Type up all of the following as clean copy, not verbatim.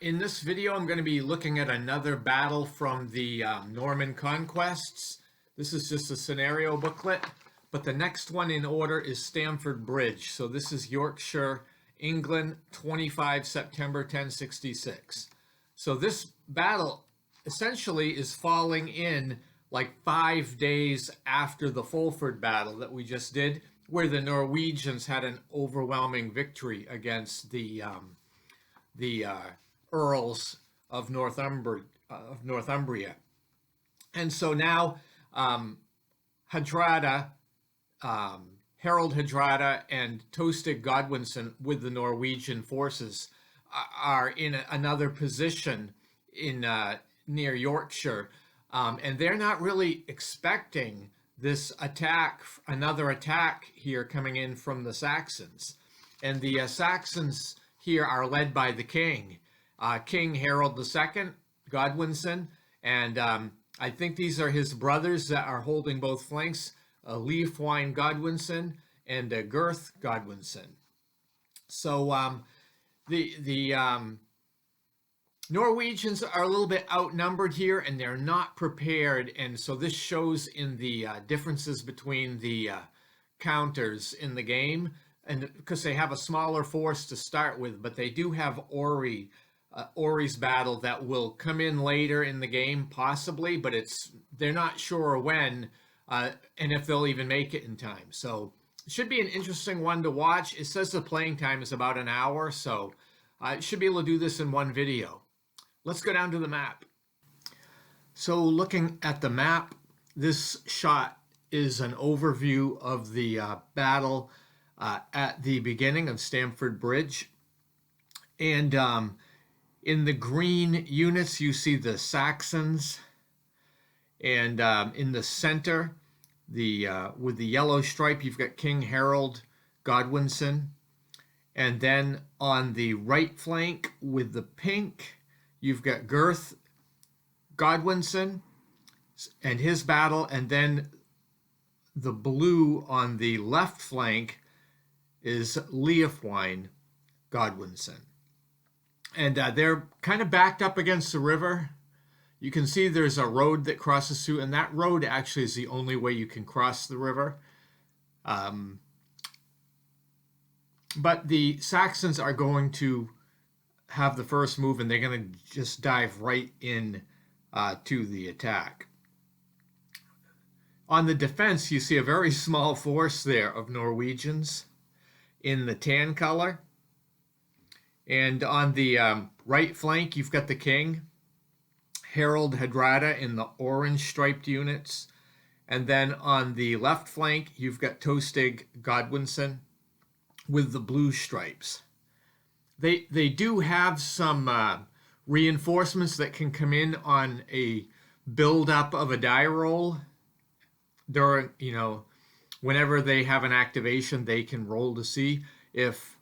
In this video, I'm going to be looking at another battle from the Norman Conquests. This is just a scenario booklet, but the next one in order is Stamford Bridge. So this is Yorkshire, England, 25 September 1066. So this battle essentially is falling in like 5 days after the Fulford battle that we just did, where the Norwegians had an overwhelming victory against the Earls of Northumbria. And so now Hardrada, Harold Hardrada and Tostig Godwinson with the Norwegian forces are in another position in near Yorkshire, and they're not really expecting this attack, another attack here coming in from the Saxons. And the Saxons here are led by the king, King Harold II Godwinson, and I think these are his brothers that are holding both flanks, Leofwine Godwinson and Girth Godwinson. So the Norwegians are a little bit outnumbered here, and they're not prepared, and so this shows in the differences between the counters in the game, and because they have a smaller force to start with, but they do have Ori's battle that will come in later in the game, possibly, but they're not sure when and if they'll even make it in time. So it should be an interesting one to watch. It says the playing time is about an hour, so I should be able to do this in one video. Let's go down to the map. So looking at the map, this shot is an overview of the battle at the beginning of Stamford Bridge. And in the green units, you see the Saxons. And in the center, with the yellow stripe, you've got King Harold Godwinson. And then on the right flank with the pink, you've got Girth Godwinson and his battle. And then the blue on the left flank is Leofwine Godwinson. And they're kind of backed up against the river. You can see there's a road that crosses through, and that road actually is the only way you can cross the river. But the Saxons are going to have the first move, and they're going to just dive right in to the attack. On the defense, you see a very small force there of Norwegians in the tan color. And on the right flank, you've got the king, Harold Hardrada, in the orange striped units. And then on the left flank, you've got Tostig Godwinson with the blue stripes. They do have some reinforcements that can come in on a build-up of a die roll. During, whenever they have an activation, they can roll to see if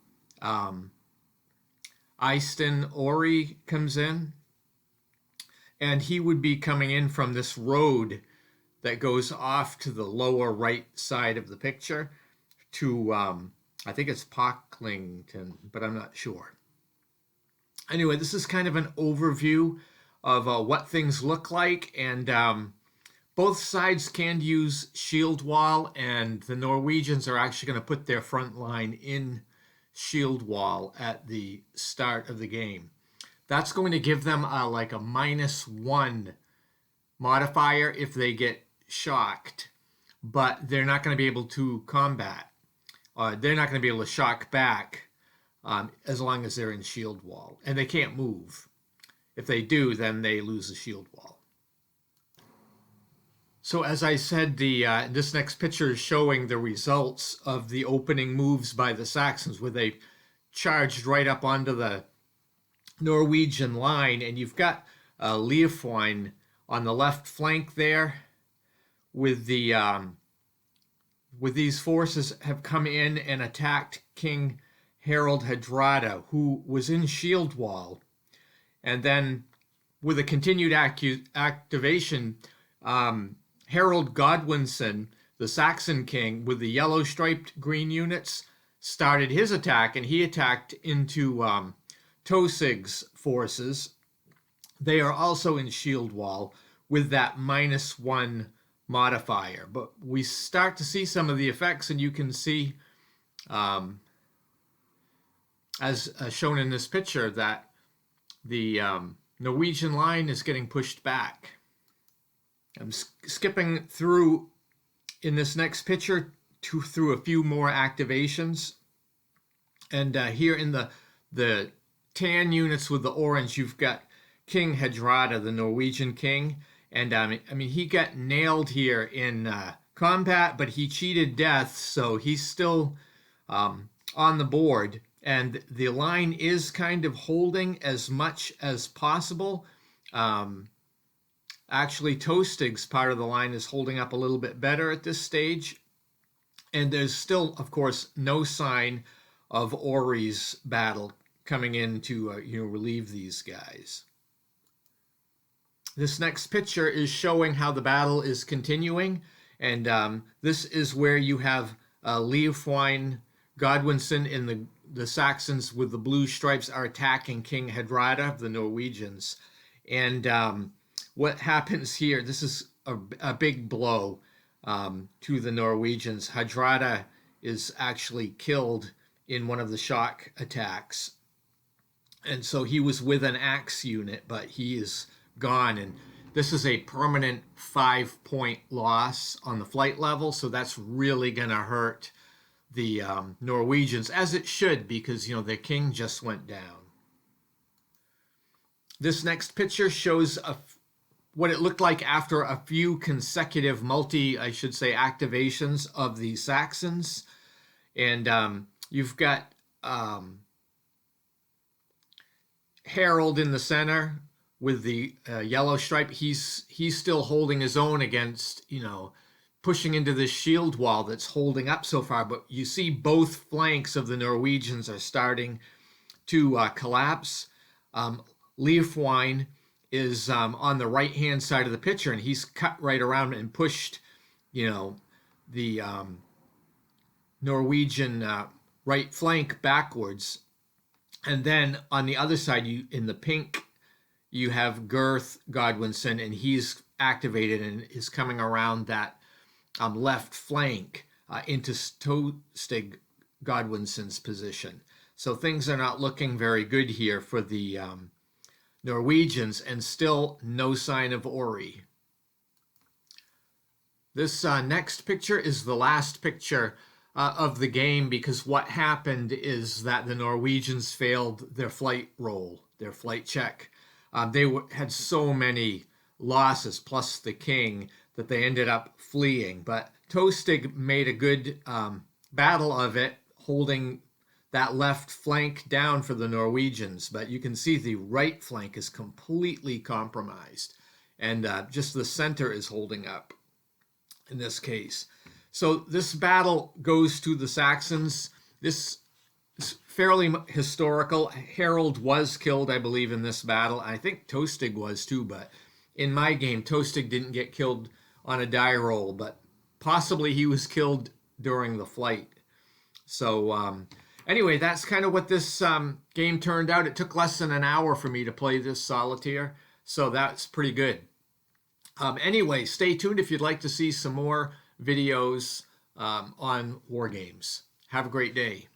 Eystein Ori comes in, and he would be coming in from this road that goes off to the lower right side of the picture to, I think it's Pocklington, but I'm not sure. Anyway, this is kind of an overview of what things look like, and both sides can use shield wall, and the Norwegians are actually going to put their front line in shield wall at the start of the game. That's going to give them like a -1 modifier if they get shocked, but they're not going to be able to combat. They're not going to be able to shock back as long as they're in shield wall, and they can't move. If they do, then they lose the shield wall. So as I said, this next picture is showing the results of the opening moves by the Saxons, where they charged right up onto the Norwegian line, and you've got Leofwine on the left flank there, with these forces have come in and attacked King Harold Hardrada, who was in shield wall, and then with a continued activation, Harold Godwinson, the Saxon king, with the yellow striped green units, started his attack, and he attacked into Tosig's forces. They are also in shield wall with that -1 modifier. But we start to see some of the effects, and you can see, as shown in this picture, that the Norwegian line is getting pushed back. I'm skipping through in this next picture through a few more activations. And here in the tan units with the orange, you've got King Hardrada, the Norwegian king. And I mean, he got nailed here in combat, but he cheated death, so he's still on the board. And the line is kind of holding as much as possible. Actually, Tostig's part of the line is holding up a little bit better at this stage. And there's still, of course, no sign of Ori's battle coming in to relieve these guys. This next picture is showing how the battle is continuing. And this is where you have Leofwine Godwinson in the Saxons with the blue stripes are attacking King Hardrada of the Norwegians. And what happens here, this is a big blow to the Norwegians. Hardrada is actually killed in one of the shock attacks. And so he was with an axe unit, but he is gone. And this is a permanent 5-point loss on the flight level. So that's really going to hurt the Norwegians, as it should, because, their king just went down. This next picture shows what it looked like after a few consecutive activations of the Saxons. And you've got Harold in the center with the yellow stripe. He's still holding his own against, pushing into this shield wall that's holding up so far. But you see both flanks of the Norwegians are starting to collapse. Leofwine is on the right-hand side of the picture, and he's cut right around and pushed, the Norwegian right flank backwards. And then on the other side, in the pink, you have Girth Godwinson, and he's activated and is coming around that left flank into Tostig Godwinson's position. So things are not looking very good here for the Norwegians, and still no sign of Ori. This next picture is the last picture of the game, because what happened is that the Norwegians failed their flight roll, their flight check. They had so many losses, plus the king, that they ended up fleeing. But Tostig made a good battle of it, holding that left flank down for the Norwegians. But you can see the right flank is completely compromised, and just the center is holding up in this case. So this battle goes to the Saxons. This is fairly historical. Harold was killed, I believe, in this battle. I think Tostig was too, but in my game, Tostig didn't get killed on a die roll, but possibly he was killed during the flight. So anyway, that's kind of what this game turned out. It took less than an hour for me to play this solitaire, so that's pretty good. Anyway, stay tuned if you'd like to see some more videos on war games. Have a great day.